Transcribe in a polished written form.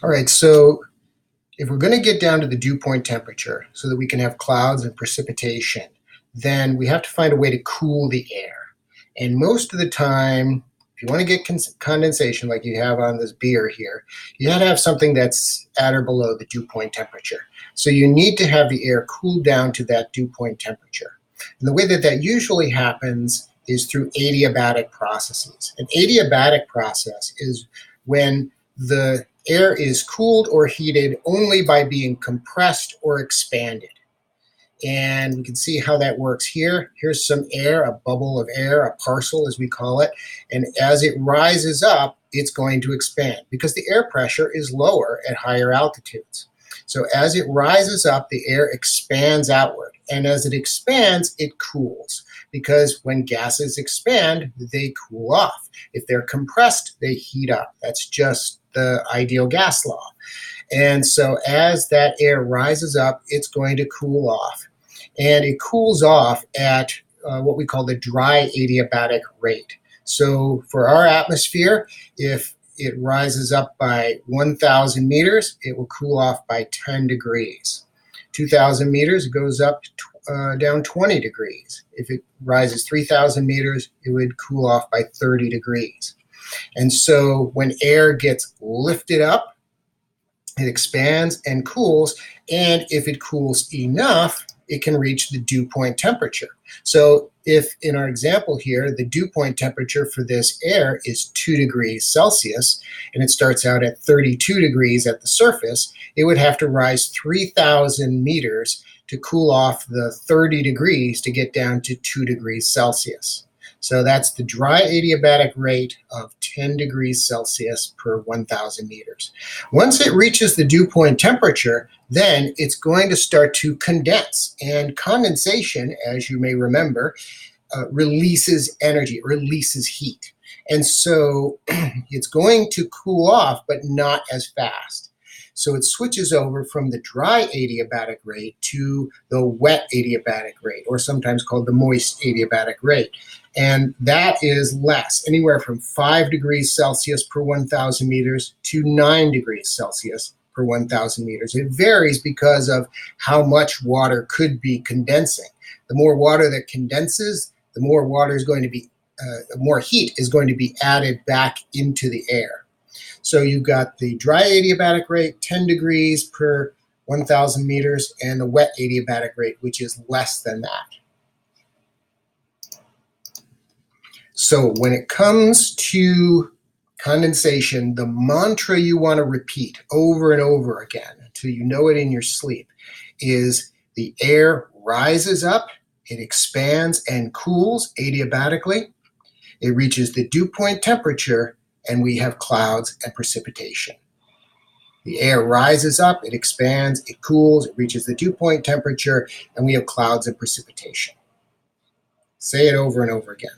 All right, so if we're going to get down to the dew point temperature so that we can have clouds and precipitation, then we have to find a way to cool the air. And most of the time, if you want to get condensation like you have on this beer here, you have to have something that's at or below the dew point temperature. So you need to have the air cool down to that dew point temperature. And the way that that usually happens is through adiabatic processes. An adiabatic process is when the air is cooled or heated only by being compressed or expanded. And we can see how that works here. Here's some air, a bubble of air, a parcel as we call it. And as it rises up, it's going to expand because the air pressure is lower at higher altitudes. So as it rises up, the air expands outward. And as it expands, it cools. Because when gases expand, they cool off. If they're compressed, they heat up. That's just the ideal gas law. And so as that air rises up, it's going to cool off. And it cools off at what we call the dry adiabatic rate. So for our atmosphere, if it rises up by 1,000 meters, it will cool off by 10 degrees. 2,000 meters, it goes up down 20 degrees. If it rises 3,000 meters, it would cool off by 30 degrees. And so when air gets lifted up, it expands and cools, and if it cools enough, it can reach the dew point temperature. So if in our example here, the dew point temperature for this air is 2 degrees Celsius, and it starts out at 32 degrees at the surface, it would have to rise 3,000 meters to cool off the 30 degrees to get down to 2 degrees Celsius. So that's the dry adiabatic rate of 10 degrees Celsius per 1,000 meters. Once it reaches the dew point temperature, then it's going to start to condense. And condensation, as you may remember, releases energy, releases heat. And so it's going to cool off, but not as fast. So it switches over from the dry adiabatic rate to the wet adiabatic rate, or sometimes called the moist adiabatic rate. And that is less, anywhere from 5 degrees Celsius per 1,000 meters to 9 degrees Celsius per 1,000 meters. It varies because of how much water could be condensing. The more water that condenses, the more water is going to be, more heat is going to be added back into the air. So you've got the dry adiabatic rate, 10 degrees per 1,000 meters, and the wet adiabatic rate, which is less than that. So when it comes to condensation, the mantra you want to repeat over and over again until you know it in your sleep is the air rises up, it expands and cools adiabatically, it reaches the dew point temperature, and we have clouds and precipitation. The air rises up, it expands, it cools, it reaches the dew point temperature, and we have clouds and precipitation. Say it over and over again.